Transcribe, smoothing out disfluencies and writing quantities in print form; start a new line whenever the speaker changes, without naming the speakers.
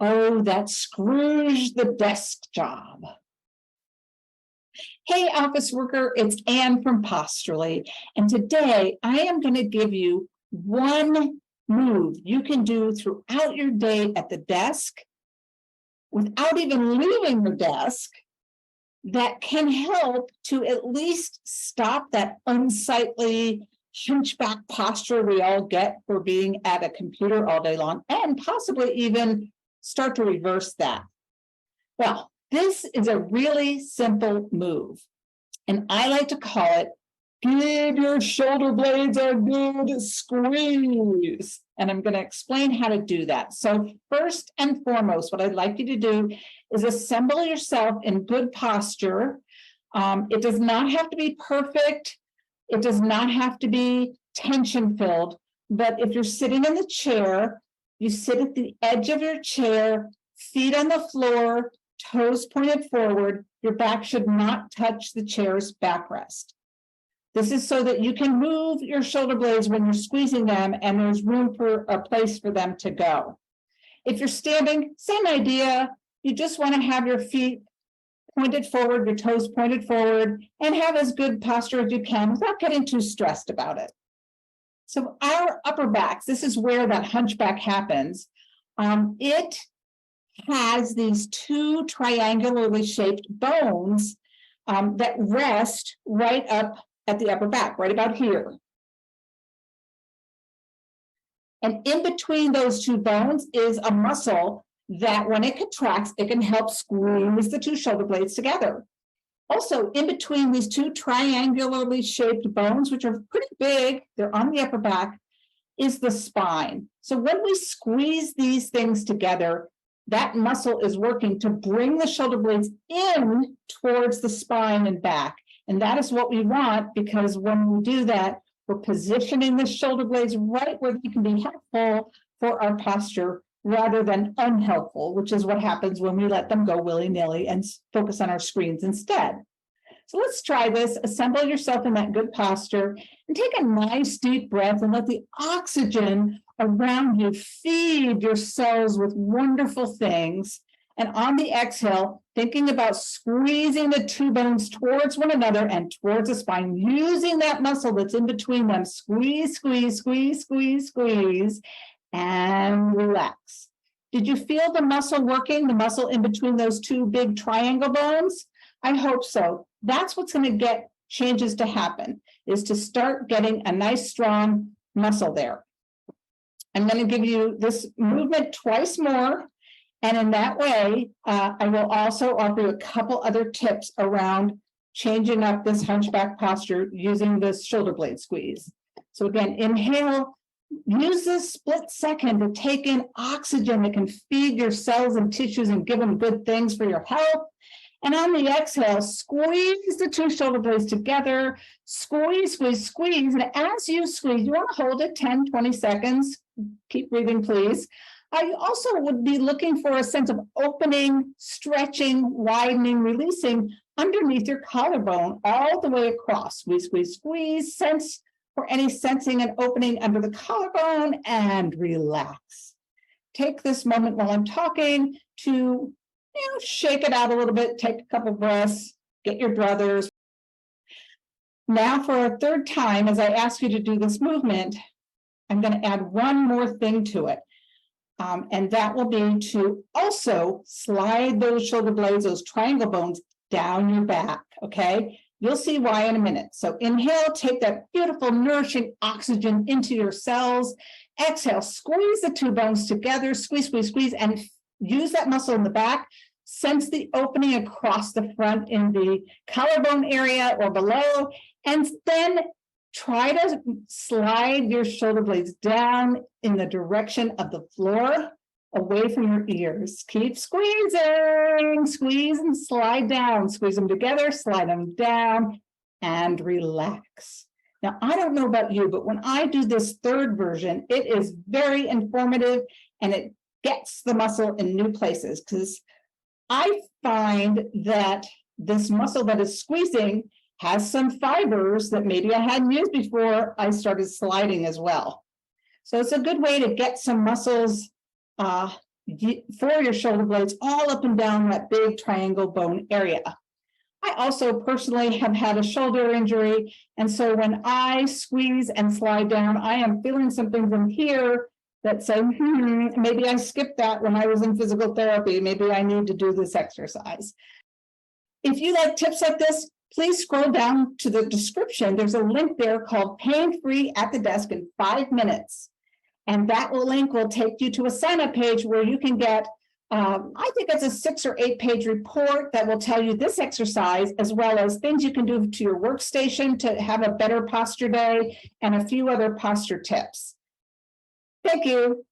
Oh, that Scrooge the desk job. Hey, office worker, it's Anne from Posturally, and today I am going to give you one move you can do throughout your day at the desk without even leaving the desk that can help to at least stop that unsightly hunchback posture we all get for being at a computer all day long, and possibly even start to reverse that. Well, this is a really simple move, and I like to call it give your shoulder blades a good squeeze. And I'm going to explain how to do that. So first and foremost, what I'd like you to do is assemble yourself in good posture. It does not have to be perfect. It does not have to be tension filled. But if you're sitting in the chair, you sit at the edge of your chair, feet on the floor, toes pointed forward. Your back should not touch the chair's backrest. This is so that you can move your shoulder blades when you're squeezing them and there's room for a place for them to go. If you're standing, same idea. You just want to have your feet pointed forward, your toes pointed forward, and have as good posture as you can without getting too stressed about it. So our upper backs, this is where that hunchback happens. It has these two triangularly shaped bones that rest right up at the upper back, right about here. And in between those two bones is a muscle that when it contracts, it can help squeeze the two shoulder blades together. Also, in between these two triangularly shaped bones, which are pretty big, they're on the upper back, is the spine. So when we squeeze these things together, that muscle is working to bring the shoulder blades in towards the spine and back. And that is what we want, because when we do that, we're positioning the shoulder blades right where they can be helpful for our posture rather than unhelpful, which is what happens when we let them go willy-nilly and focus on our screens instead. So let's try this. Assemble yourself in that good posture and take a nice deep breath and let the oxygen around you feed your cells with wonderful things. And on the exhale, thinking about squeezing the two bones towards one another and towards the spine, using that muscle that's in between them. Squeeze, squeeze, squeeze, squeeze, squeeze, and relax. Did you feel the muscle working, the muscle in between those two big triangle bones? I hope so. That's what's going to get changes to happen, is to start getting a nice, strong muscle there. I'm going to give you this movement twice more. And in that way, I will also offer you a couple other tips around changing up this hunchback posture using this shoulder blade squeeze. So again, inhale, use this split second to take in oxygen that can feed your cells and tissues and give them good things for your health. And on the exhale, squeeze the two shoulder blades together, squeeze, squeeze, squeeze. And as you squeeze, you want to hold it 10, 20 seconds. Keep breathing, please. You also would be looking for a sense of opening, stretching, widening, releasing underneath your collarbone all the way across. Squeeze, squeeze, squeeze. Sense for any sensing and opening under the collarbone and relax. Take this moment while I'm talking to shake it out a little bit, take a couple breaths, get your druthers. Now for a third time, as I ask you to do this movement, I'm going to add one more thing to it. And that will be to also slide those shoulder blades, those triangle bones, down your back, okay? You'll see why in a minute. So inhale, take that beautiful, nourishing oxygen into your cells. Exhale, squeeze the two bones together, squeeze, squeeze, squeeze, and use that muscle in the back. Sense the opening across the front in the collarbone area or below, and then try to slide your shoulder blades down in the direction of the floor, away from your ears. Keep squeezing, squeeze and slide down. Squeeze them together, slide them down, and relax. Now, I don't know about you, but when I do this third version, it is very informative and it gets the muscle in new places, because I find that this muscle that is squeezing has some fibers that maybe I hadn't used before I started sliding as well. So it's a good way to get some muscles for your shoulder blades all up and down that big triangle bone area. I also personally have had a shoulder injury, and so when I squeeze and slide down, I am feeling something from here that say, maybe I skipped that when I was in physical therapy. Maybe I need to do this exercise. If you like tips like this, please scroll down to the description. There's a link there called Pain Free at the Desk in 5 minutes. And that link will take you to a sign-up page where you can get, I think it's a 6 or 8 page report that will tell you this exercise, as well as things you can do to your workstation to have a better posture day and a few other posture tips. Thank you.